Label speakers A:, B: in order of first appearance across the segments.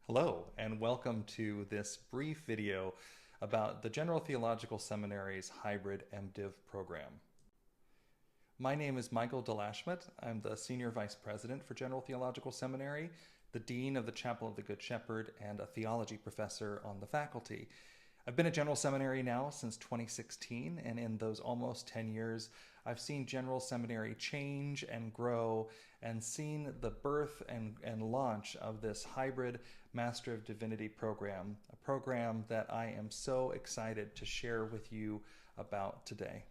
A: Hello, and welcome to this brief video about the General Theological Seminary's Hybrid M.Div program. My name is Michael DeLashmutt. I'm the Senior Vice President for General Theological Seminary, the Dean of the Chapel of the Good Shepherd, and a theology professor on the faculty. I've been at General Seminary now since 2016, and in those almost 10 years, I've seen General Seminary change and grow and seen the birth and launch of this hybrid Master of Divinity program, a program that I am so excited to share with you about today.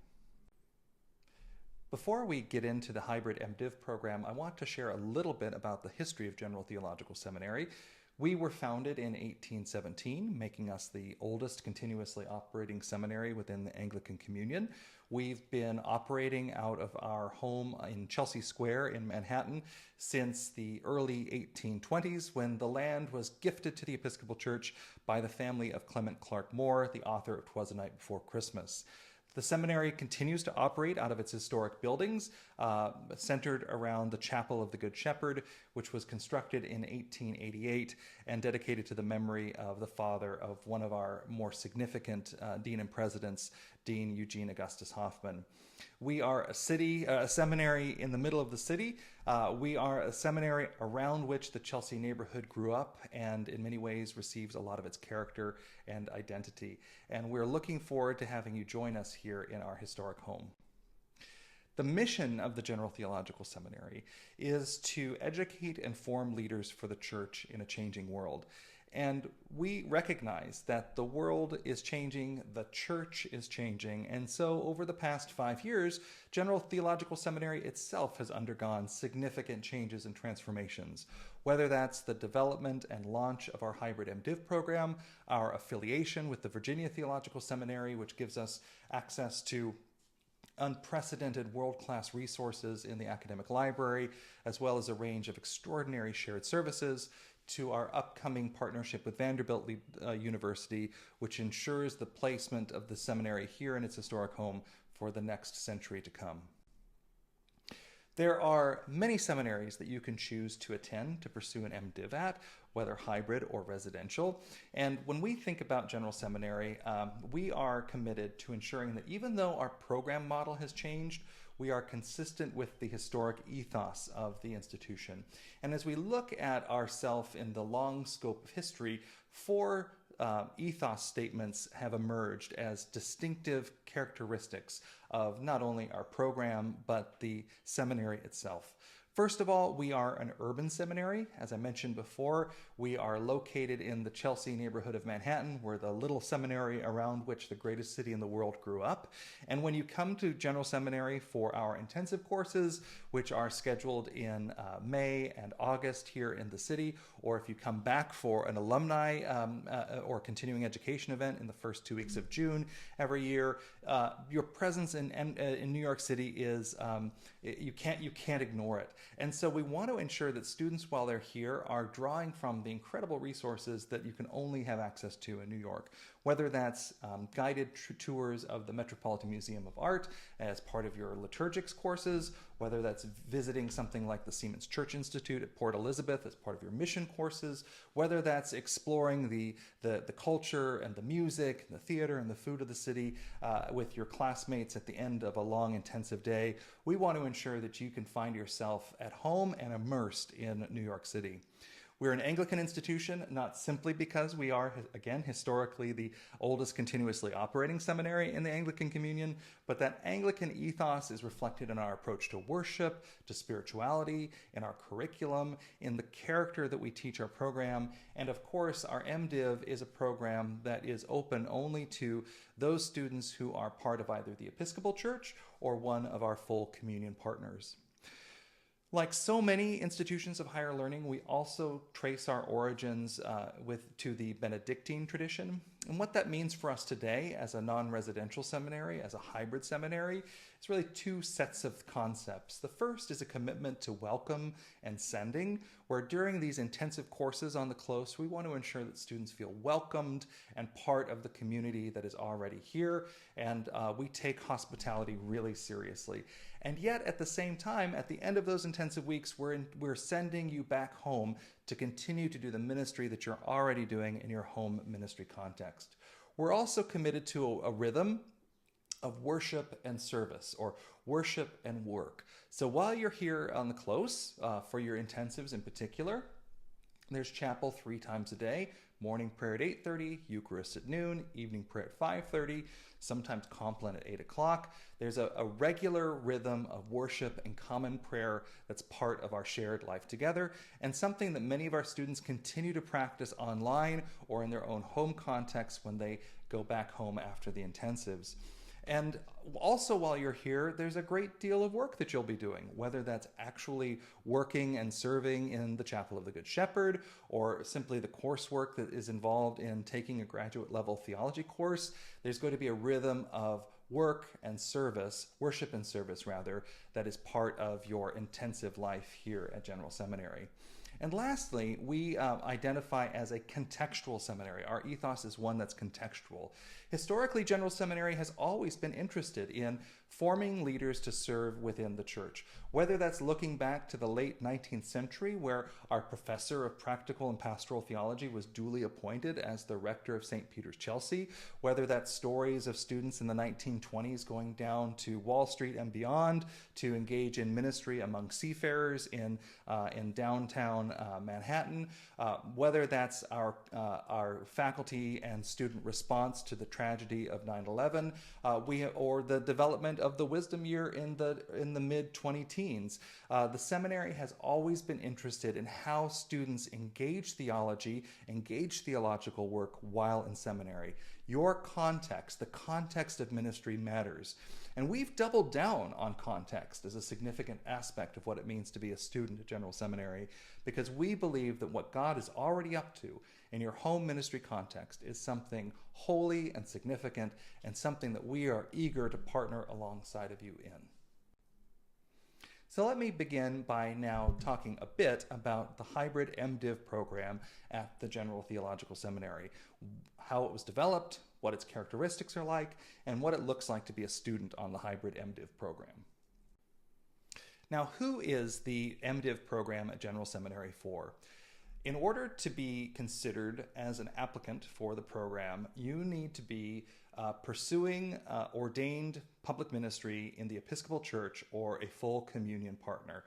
A: Before we get into the Hybrid M.Div program, I want to share a little bit about the history of General Theological Seminary. We were founded in 1817, making us the oldest continuously operating seminary within the Anglican Communion. We've been operating out of our home in Chelsea Square in Manhattan since the early 1820s, when the land was gifted to the Episcopal Church by the family of Clement Clarke Moore, the author of 'Twas a Night Before Christmas. The seminary continues to operate out of its historic buildings, centered around the Chapel of the Good Shepherd, which was constructed in 1888 and dedicated to the memory of the father of one of our more significant dean and presidents, Dean Eugene Augustus Hoffman. We are a seminary in the middle of the city. We are a seminary around which the Chelsea neighborhood grew up and in many ways receives a lot of its character and identity. And we're looking forward to having you join us here in our historic home. The mission of the General Theological Seminary is to educate and form leaders for the church in a changing world. And we recognize that the world is changing, the church is changing, and so over the past 5 years, General Theological Seminary itself has undergone significant changes and transformations, whether that's the development and launch of our Hybrid M.Div program, our affiliation with the Virginia Theological Seminary, which gives us access to unprecedented world-class resources in the academic library, as well as a range of extraordinary shared services, to our upcoming partnership with Vanderbilt University, which ensures the placement of the seminary here in its historic home for the next century to come. There are many seminaries that you can choose to attend to pursue an MDiv at, whether hybrid or residential. And when we think about General Seminary, we are committed to ensuring that even though our program model has changed, we are consistent with the historic ethos of the institution. And as we look at ourselves in the long scope of history, four ethos statements have emerged as distinctive characteristics of not only our program, but the seminary itself. First of all, we are an urban seminary. As I mentioned before, we are located in the Chelsea neighborhood of Manhattan. We're the little seminary around which the greatest city in the world grew up. And when you come to General Seminary for our intensive courses, which are scheduled in May and August here in the city, or if you come back for an alumni or continuing education event in the first 2 weeks of June every year, your presence in New York City is, you can't ignore it. And so we want to ensure that students, while they're here, are drawing from the incredible resources that you can only have access to in New York, whether that's guided tours of the Metropolitan Museum of Art as part of your liturgics courses, whether that's visiting something like the Siemens Church Institute at Port Elizabeth as part of your mission courses, whether that's exploring the culture and the music, and the theater and the food of the city with your classmates at the end of a long intensive day. We want to ensure that you can find yourself at home and immersed in New York City. We're an Anglican institution, not simply because we are, again, historically the oldest continuously operating seminary in the Anglican Communion, but that Anglican ethos is reflected in our approach to worship, to spirituality, in our curriculum, in the character that we teach our program, and of course, our MDiv is a program that is open only to those students who are part of either the Episcopal Church or one of our full communion partners. Like so many institutions of higher learning, we also trace our origins to the Benedictine tradition. And what that means for us today as a non-residential seminary, as a hybrid seminary, is really two sets of concepts. The first is a commitment to welcome and sending, where during these intensive courses on the close, we want to ensure that students feel welcomed and part of the community that is already here, and we take hospitality really seriously. And yet, at the same time, at the end of those intensive weeks, we're sending you back home to continue to do the ministry that you're already doing in your home ministry context. We're also committed to a rhythm of worship and service, or worship and work. So while you're here on the close, for your intensives in particular, there's chapel 3 times a day, morning prayer at 8:30, Eucharist at noon, evening prayer at 5:30, sometimes compline at 8 o'clock. There's a regular rhythm of worship and common prayer that's part of our shared life together, and something that many of our students continue to practice online or in their own home context when they go back home after the intensives. And also while you're here, there's a great deal of work that you'll be doing, whether that's actually working and serving in the Chapel of the Good Shepherd, or simply the coursework that is involved in taking a graduate level theology course. There's going to be a rhythm of work and service, worship and service rather, that is part of your intensive life here at General Seminary. And lastly, we identify as a contextual seminary. Our ethos is one that's contextual. Historically, General Seminary has always been interested in forming leaders to serve within the church, whether that's looking back to the late 19th century, where our professor of practical and pastoral theology was duly appointed as the rector of St. Peter's, Chelsea, whether that's stories of students in the 1920s going down to Wall Street and beyond to engage in ministry among seafarers in downtown Manhattan, whether that's our faculty and student response to the tragedy of 9/11, or the development of the Wisdom Year in the mid-2010s. The seminary has always been interested in how students engage theology, engage theological work while in seminary. Your context, the context of ministry, matters. And we've doubled down on context as a significant aspect of what it means to be a student at General Seminary, because we believe that what God is already up to in your home ministry context is something holy and significant, and something that we are eager to partner alongside of you in. So let me begin by now talking a bit about the Hybrid M.Div program at the General Theological Seminary, how it was developed, what its characteristics are like, and what it looks like to be a student on the Hybrid M.Div program. Now, who is the MDiv program at General Seminary for? In order to be considered as an applicant for the program, you need to be pursuing ordained public ministry in the Episcopal Church or a full communion partner.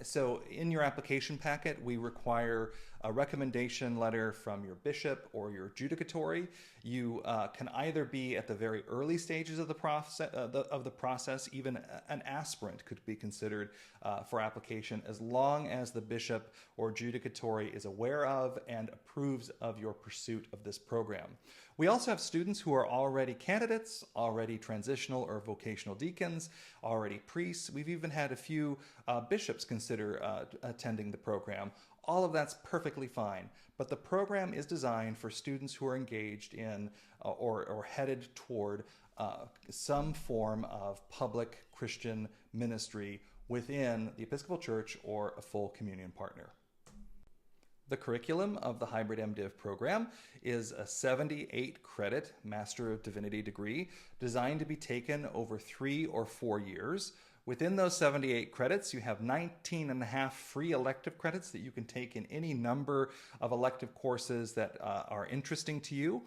A: So in your application packet, we require a recommendation letter from your bishop or your judicatory. You can either be at the very early stages of the process. Even an aspirant could be considered for application, as long as the bishop or judicatory is aware of and approves of your pursuit of this program. We also have students who are already candidates, already transitional or vocational deacons, already priests. We've even had a few bishops consider attending the program. All of that's perfectly fine, but the program is designed for students who are engaged in or headed toward some form of public Christian ministry within the Episcopal Church or a full communion partner. The curriculum of the Hybrid M.Div program is a 78-credit Master of Divinity degree designed to be taken over 3 or 4 years. Within those 78 credits, you have 19 and a half free elective credits that you can take in any number of elective courses that are interesting to you.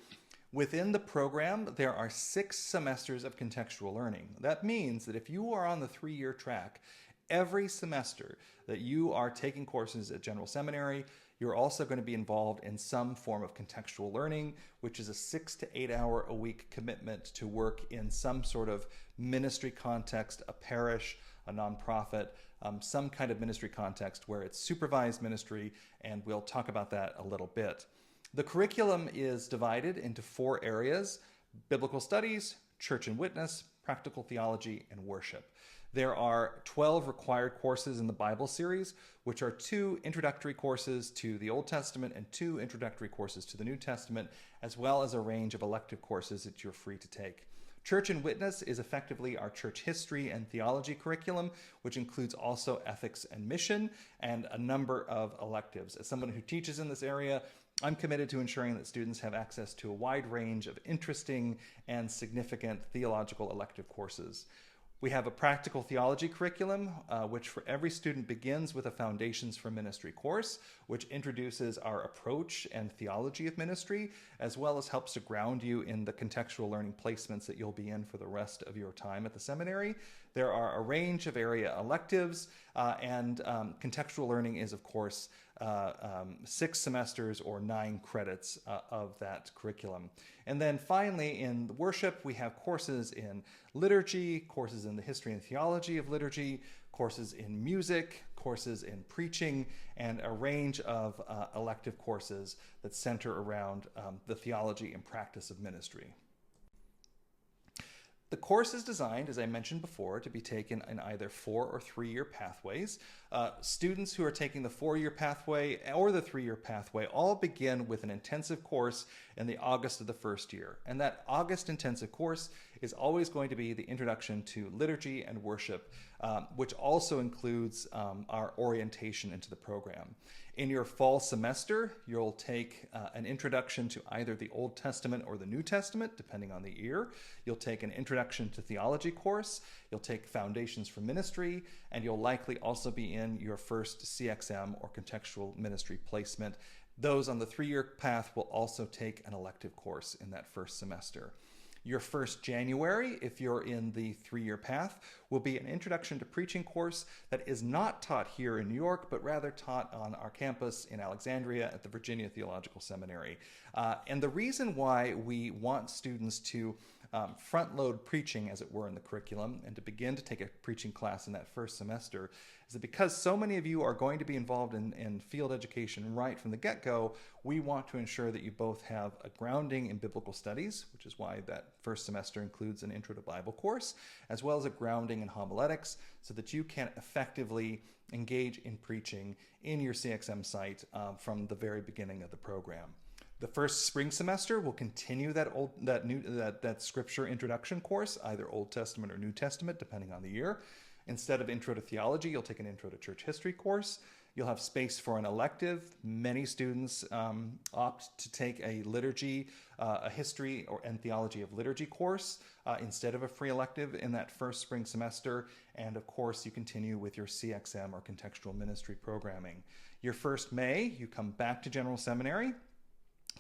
A: Within the program, there are 6 semesters of contextual learning. That means that if you are on the 3-year track, every semester that you are taking courses at General Seminary, you're also going to be involved in some form of contextual learning, which is a 6 to 8 hour a week commitment to work in some sort of ministry context, a parish, a nonprofit, some kind of ministry context where it's supervised ministry, and we'll talk about that a little bit. The curriculum is divided into 4 areas: biblical studies, church and witness, practical theology, and worship. There are 12 required courses in the Bible series, which are 2 introductory courses to the Old Testament and 2 introductory courses to the New Testament, as well as a range of elective courses that you're free to take. Church and Witness is effectively our church history and theology curriculum, which includes also ethics and mission and a number of electives. As someone who teaches in this area, I'm committed to ensuring that students have access to a wide range of interesting and significant theological elective courses. We have a practical theology curriculum, which for every student begins with a Foundations for Ministry course, which introduces our approach and theology of ministry, as well as helps to ground you in the contextual learning placements that you'll be in for the rest of your time at the seminary. There are a range of area electives, and contextual learning is, of course, 6 semesters or 9 credits of that curriculum. And then finally, in worship, we have courses in liturgy, courses in the history and theology of liturgy, courses in music, courses in preaching, and a range of elective courses that center around the theology and practice of ministry. The course is designed, as I mentioned before, to be taken in either 4 or 3-year pathways. Students who are taking the 4-year pathway or the 3-year pathway all begin with an intensive course in the August of the first year. And that August intensive course is always going to be the introduction to liturgy and worship, which also includes our orientation into the program. In your fall semester, you'll take an introduction to either the Old Testament or the New Testament, depending on the year. You'll take an introduction to theology course, you'll take Foundations for Ministry, and you'll likely also be in your first CXM or contextual ministry placement. Those on the 3-year path will also take an elective course in that first semester. Your first January, if you're in the 3-year path, will be an introduction to preaching course that is not taught here in New York, but rather taught on our campus in Alexandria at the Virginia Theological Seminary. And the reason why we want students to front-load preaching, as it were, in the curriculum and to begin to take a preaching class in that first semester is that because so many of you are going to be involved in field education right from the get-go, we want to ensure that you both have a grounding in biblical studies, which is why that first semester includes an Intro to Bible course, as well as a grounding in homiletics, so that you can effectively engage in preaching in your CXM site from the very beginning of the program. The first spring semester will continue that scripture introduction course, either Old Testament or New Testament, depending on the year. Instead of Intro to Theology, you'll take an Intro to Church History course. You'll have space for an elective. Many students opt to take a liturgy, a history and theology of liturgy course instead of a free elective in that first spring semester. And of course, you continue with your CXM or contextual ministry programming. Your first May, you come back to General Seminary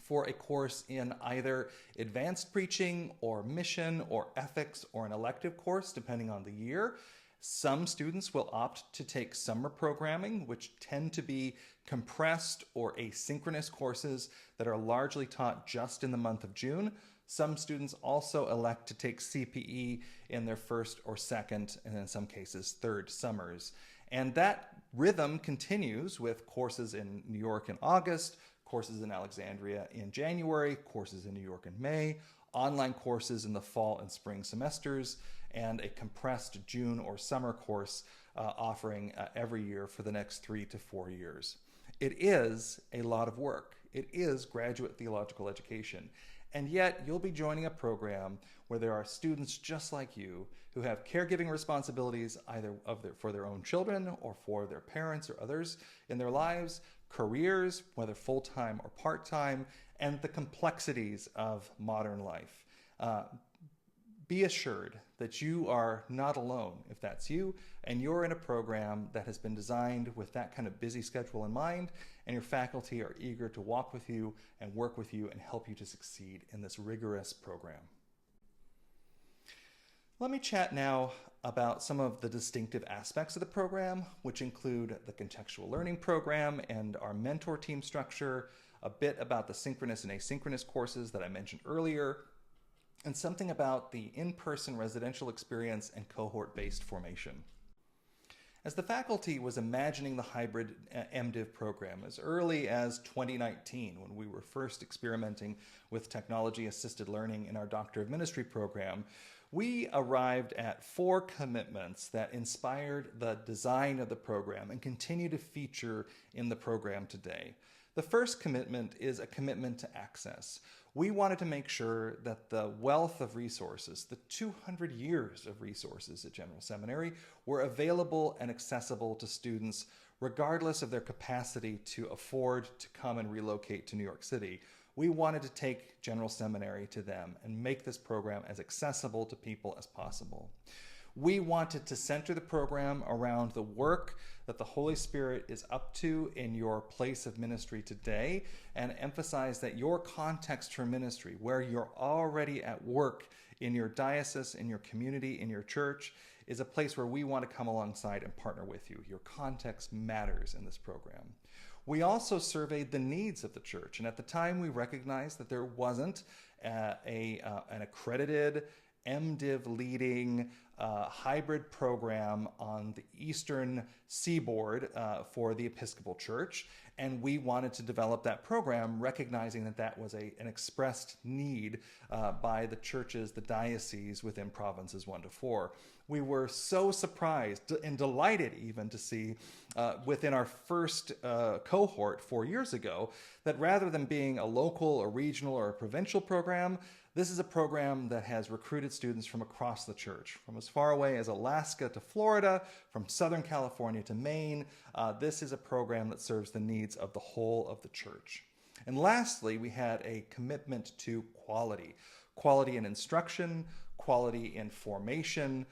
A: for a course in either advanced preaching or mission or ethics or an elective course, depending on the year. Some students will opt to take summer programming, which tend to be compressed or asynchronous courses that are largely taught just in the month of June. Some students also elect to take CPE in their first or second, and in some cases, third summers. And that rhythm continues with courses in New York in August, courses in Alexandria in January, courses in New York in May, online courses in the fall and spring semesters, and a compressed June or summer course offering every year for the next 3 to 4 years. It is a lot of work. It is graduate theological education. And yet you'll be joining a program where there are students just like you who have caregiving responsibilities either for their own children or for their parents or others in their lives, careers, whether full-time or part-time, and the complexities of modern life. Be assured that you are not alone if that's you, and you're in a program that has been designed with that kind of busy schedule in mind, and your faculty are eager to walk with you and work with you and help you to succeed in this rigorous program. Let me chat now about some of the distinctive aspects of the program, which include the contextual learning program and our mentor team structure, a bit about the synchronous and asynchronous courses that I mentioned earlier, and something about the in-person residential experience and cohort-based formation. As the faculty was imagining the Hybrid M.Div program as early as 2019, when we were first experimenting with technology-assisted learning in our Doctor of Ministry program, we arrived at 4 commitments that inspired the design of the program and continue to feature in the program today. The first commitment is a commitment to access. We wanted to make sure that the wealth of resources, the 200 years of resources at General Seminary, were available and accessible to students regardless of their capacity to afford to come and relocate to New York City. We wanted to take General Seminary to them and make this program as accessible to people as possible. We wanted to center the program around the work that the Holy Spirit is up to in your place of ministry today, and emphasize that your context for ministry, where you're already at work in your diocese, in your community, in your church, is a place where we want to come alongside and partner with you. Your context matters in this program. We also surveyed the needs of the church, and at the time we recognized that there wasn't an accredited MDiv leading hybrid program on the eastern seaboard for the Episcopal Church, and we wanted to develop that program, recognizing that that was an expressed need by the churches, the dioceses within provinces 1 to 4. We were so surprised and delighted even to see within our first cohort 4 years ago that rather than being a local, a regional, or a provincial program, this is a program that has recruited students from across the church, from as far away as Alaska to Florida, from Southern California to Maine. This is a program that serves the needs of the whole of the church. And lastly, we had a commitment to quality. Quality in instruction, quality in formation,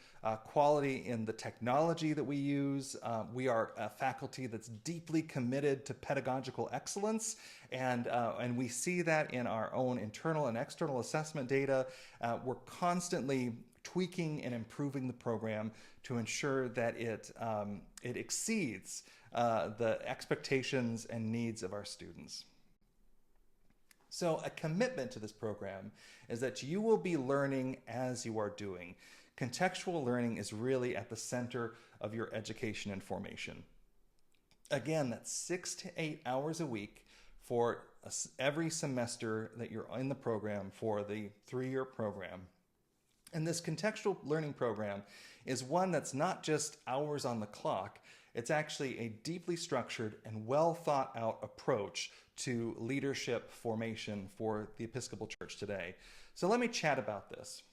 A: quality in the technology that we use. We are a faculty that's deeply committed to pedagogical excellence, and we see that in our own internal and external assessment data. We're constantly tweaking and improving the program to ensure that it exceeds the expectations and needs of our students. So a commitment to this program is that you will be learning as you are doing. Contextual learning is really at the center of your education and formation. Again, that's 6 to 8 hours a week for every semester that you're in the program for the 3-year program. And this contextual learning program is one that's not just hours on the clock. It's actually a deeply structured and well thought out approach to leadership formation for the Episcopal Church today. So let me chat about this.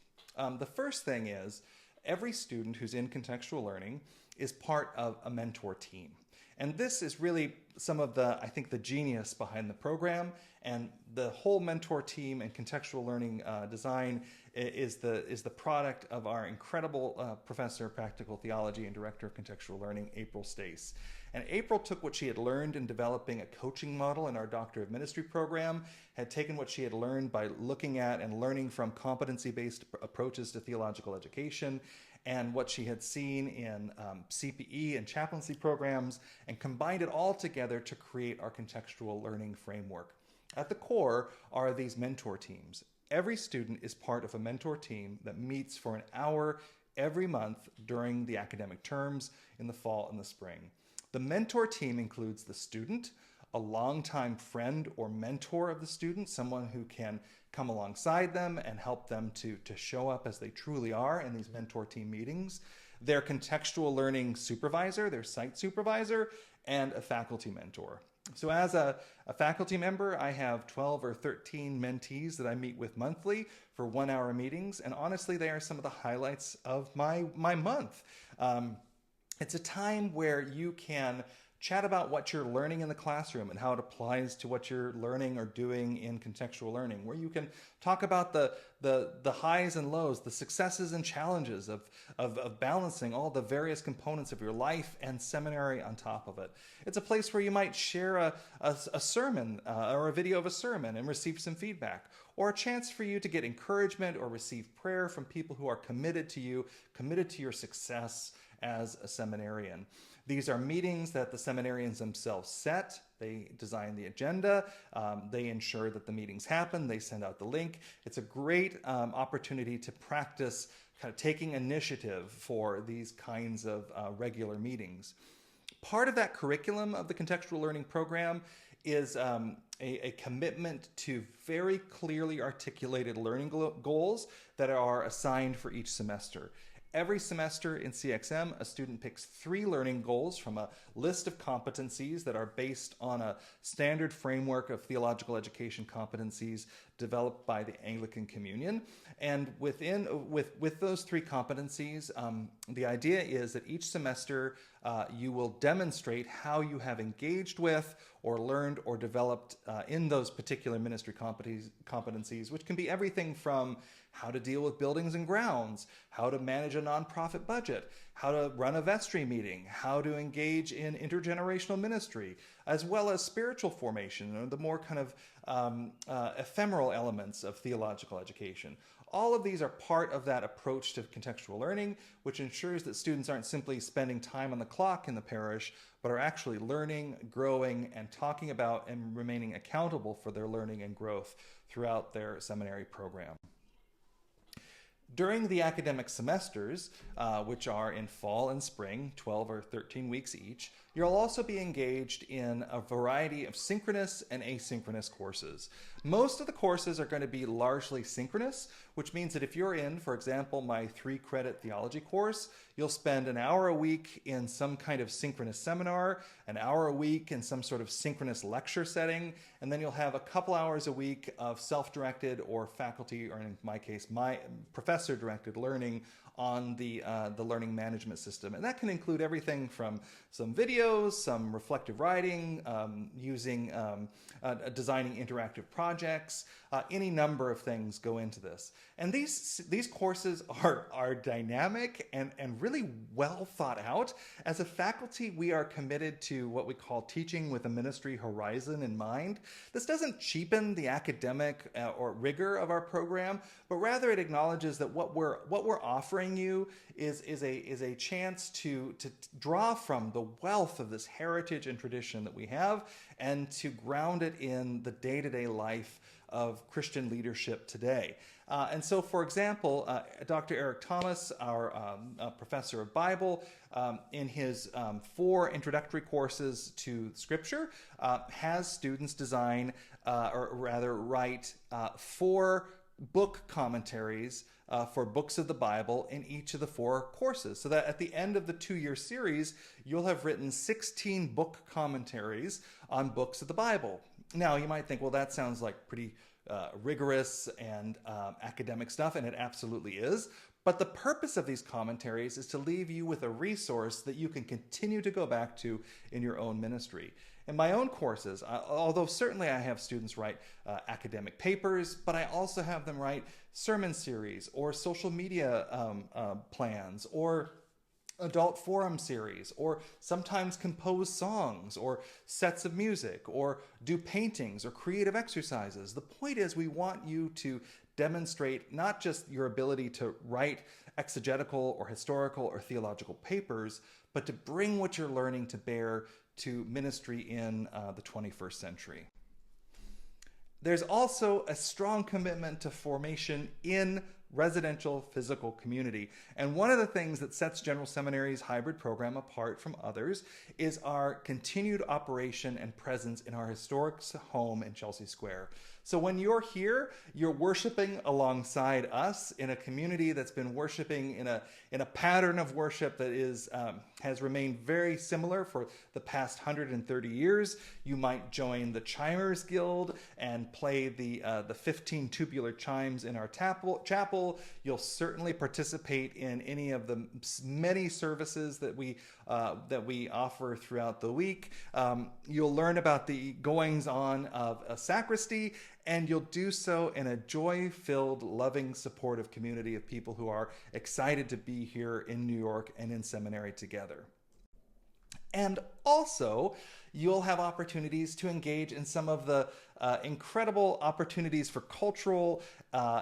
A: The first thing is every student who's in contextual learning is part of a mentor team. And this is really some of the, I think, the genius behind the program. And the whole mentor team and contextual learning design is the product of our incredible professor of practical theology and director of contextual learning, April Stace. And April took what she had learned in developing a coaching model in our Doctor of Ministry program, had taken what she had learned by looking at and learning from competency-based approaches to theological education, and what she had seen in CPE and chaplaincy programs, and combined it all together to create our contextual learning framework. At the core are these mentor teams. Every student is part of a mentor team that meets for an hour every month during the academic terms in the fall and the spring. The mentor team includes the student, a longtime friend or mentor of the student, someone who can come alongside them and help them to show up as they truly are in these mentor team meetings, their contextual learning supervisor, their site supervisor, and a faculty mentor. So as a faculty member, I have 12 or 13 mentees that I meet with monthly for 1-hour meetings, and honestly, they are some of the highlights of my month. It's a time where you can chat about what you're learning in the classroom and how it applies to what you're learning or doing in contextual learning, where you can talk about the highs and lows, the successes and challenges of balancing all the various components of your life and seminary on top of it. It's a place where you might share a sermon or a video of a sermon and receive some feedback, or a chance for you to get encouragement or receive prayer from people who are committed to you, committed to your success as a seminarian. These are meetings that the seminarians themselves set. They design the agenda. They ensure that the meetings happen. They send out the link. It's a great opportunity to practice kind of taking initiative for these kinds of regular meetings. Part of that curriculum of the contextual learning program is a commitment to very clearly articulated learning goals that are assigned for each semester. Every semester in CXM, a student picks 3 learning goals from a list of competencies that are based on a standard framework of theological education competencies developed by the Anglican Communion. And with those 3 competencies, the idea is that each semester you will demonstrate how you have engaged with or learned or developed in those particular ministry competencies, which can be everything from how to deal with buildings and grounds, how to manage a nonprofit budget, how to run a vestry meeting, how to engage in intergenerational ministry, as well as spiritual formation, or the more kind of ephemeral elements of theological education. All of these are part of that approach to contextual learning, which ensures that students aren't simply spending time on the clock in the parish, but are actually learning, growing, and talking about and remaining accountable for their learning and growth throughout their seminary program. During the academic semesters, which are in fall and spring, 12 or 13 weeks each, you'll also be engaged in a variety of synchronous and asynchronous courses. Most of the courses are going to be largely synchronous, which means that if you're in, for example, my 3-credit theology course, you'll spend an hour a week in some kind of synchronous seminar, an hour a week in some sort of synchronous lecture setting, and then you'll have a couple hours a week of self-directed or faculty, or in my case, my professor-directed learning on the learning management system. And that can include everything from some videos, some reflective writing, designing interactive projects, any number of things go into this. And these courses are dynamic and really well thought out. As a faculty, we are committed to what we call teaching with a ministry horizon in mind. This doesn't cheapen the academic or rigor of our program, but rather it acknowledges that what we're offering you is a chance to draw from the wealth of this heritage and tradition that we have, and to ground it in the day-to-day life of Christian leadership today. And so, for example, Dr. Eric Thomas, our professor of Bible, in his 4 introductory courses to Scripture, has students design, or rather write, 4 book commentaries for books of the Bible in each of the 4 courses, so that at the end of the 2-year series, you'll have written 16 book commentaries on books of the Bible. Now, you might think, well, that sounds like pretty rigorous and academic stuff, and it absolutely is. But the purpose of these commentaries is to leave you with a resource that you can continue to go back to in your own ministry. In my own courses, although certainly I have students write academic papers, but I also have them write sermon series or social media plans or adult forum series, or sometimes compose songs or sets of music, or do paintings or creative exercises. The point is, we want you to demonstrate not just your ability to write exegetical or historical or theological papers, but to bring what you're learning to bear to ministry in the 21st century. There's also a strong commitment to formation in residential physical community. And one of the things that sets General Seminary's hybrid program apart from others is our continued operation and presence in our historic home in Chelsea Square. So when you're here, you're worshiping alongside us in a community that's been worshiping in a pattern of worship that has remained very similar for the past 130 years. You might join the Chimers Guild and play the 15 tubular chimes in our chapel. You'll certainly participate in any of the many services that we offer throughout the week. You'll learn about the goings-on of a sacristy, and you'll do so in a joy-filled, loving, supportive community of people who are excited to be here in New York and in seminary together. And also, you'll have opportunities to engage in some of the incredible opportunities for cultural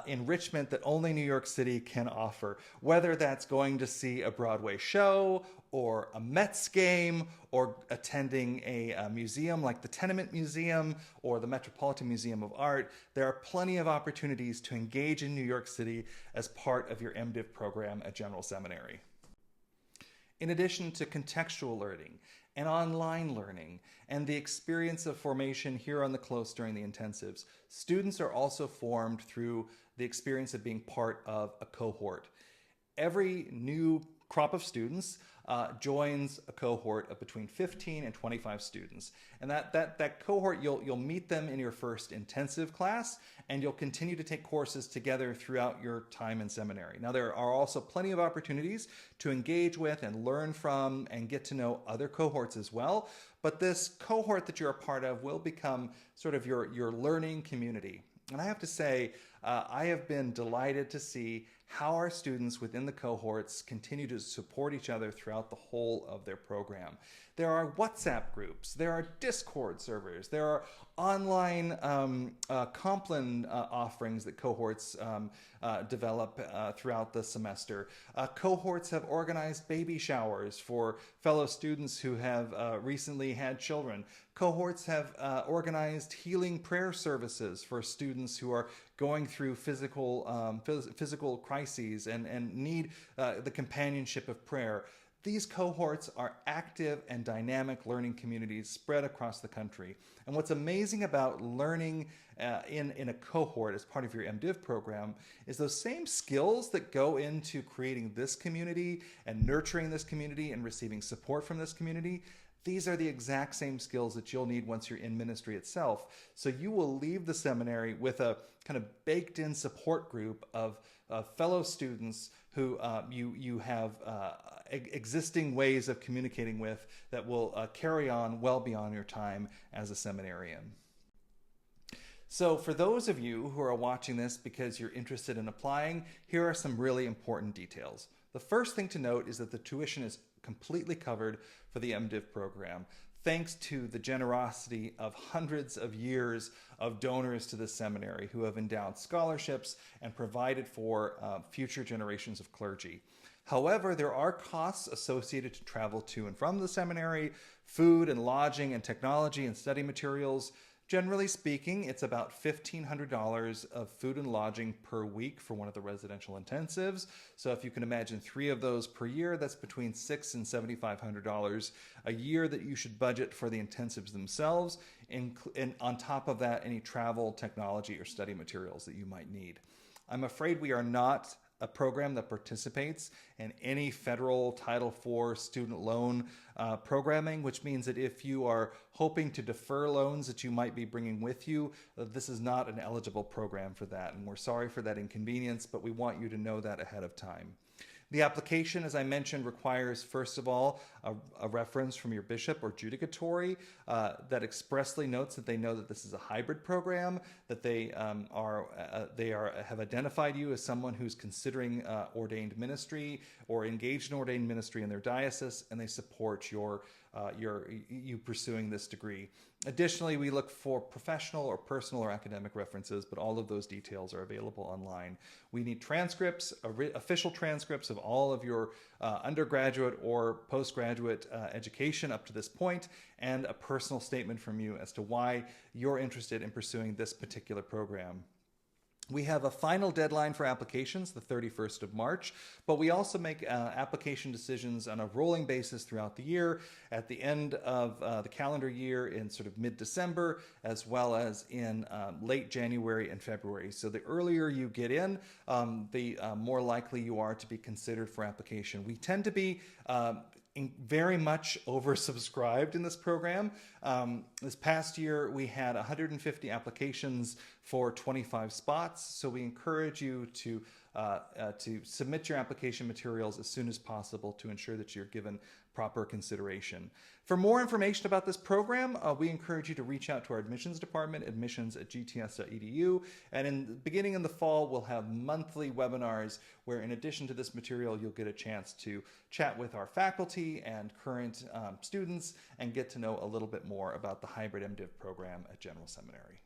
A: enrichment that only New York City can offer, whether that's going to see a Broadway show or a Mets game or attending a museum like the Tenement Museum or the Metropolitan Museum of Art. There are plenty of opportunities to engage in New York City as part of your MDiv program at General Seminary. In addition to contextual learning and online learning and the experience of formation here on the Close during the intensives, students are also formed through the experience of being part of a cohort. Every new crop of students joins a cohort of between 15 and 25 students. And that cohort, you'll meet them in your first intensive class, and you'll continue to take courses together throughout your time in seminary. Now, there are also plenty of opportunities to engage with and learn from and get to know other cohorts as well. But this cohort that you're a part of will become sort of your learning community. And I have to say, I have been delighted to see how our students within the cohorts continue to support each other throughout the whole of their program. There are WhatsApp groups, there are Discord servers, there are online Compline offerings that cohorts develop throughout the semester. Cohorts have organized baby showers for fellow students who have recently had children. Cohorts have organized healing prayer services for students who are going through physical crises and need the companionship of prayer. These cohorts are active and dynamic learning communities spread across the country. And what's amazing about learning in a cohort as part of your MDiv program is those same skills that go into creating this community and nurturing this community and receiving support from this community. These are the exact same skills that you'll need once you're in ministry itself. So you will leave the seminary with a kind of baked in support group of fellow students who you have existing ways of communicating with that will carry on well beyond your time as a seminarian. So for those of you who are watching this because you're interested in applying, here are some really important details. The first thing to note is that the tuition is completely covered for the MDiv program, thanks to the generosity of hundreds of years of donors to the seminary who have endowed scholarships and provided for future generations of clergy. However, there are costs associated to travel to and from the seminary, food and lodging and technology and study materials. Generally speaking, it's about $1,500 of food and lodging per week for one of the residential intensives. So if you can imagine 3 of those per year, that's between $600 and $7,500 a year that you should budget for the intensives themselves. And on top of that, any travel, technology, or study materials that you might need. I'm afraid we are not a program that participates in any federal Title IV student loan programming, which means that if you are hoping to defer loans that you might be bringing with you, this is not an eligible program for that. And we're sorry for that inconvenience, but we want you to know that ahead of time. The application, as I mentioned, requires, first of all, a reference from your bishop or judicatory that expressly notes that they know that this is a hybrid program, that they have identified you as someone who's considering ordained ministry or engaged in ordained ministry in their diocese, and they support you pursuing this degree. Additionally, we look for professional or personal or academic references, but all of those details are available online. We need transcripts, official transcripts of all of your undergraduate or postgraduate education up to this point, and a personal statement from you as to why you're interested in pursuing this particular program. We have a final deadline for applications, the 31st of March, but we also make application decisions on a rolling basis throughout the year, at the end of the calendar year in sort of mid-December, as well as in late January and February. So the earlier you get in, the more likely you are to be considered for application. We tend to be very much oversubscribed in this program. This past year, we had 150 applications for 25 spots. So we encourage you to submit your application materials as soon as possible to ensure that you're given proper consideration. For more information about this program, we encourage you to reach out to our admissions department, admissions@gts.edu. And beginning in the fall, we'll have monthly webinars where, in addition to this material, you'll get a chance to chat with our faculty and current students and get to know a little bit more about the Hybrid M.Div program at General Seminary.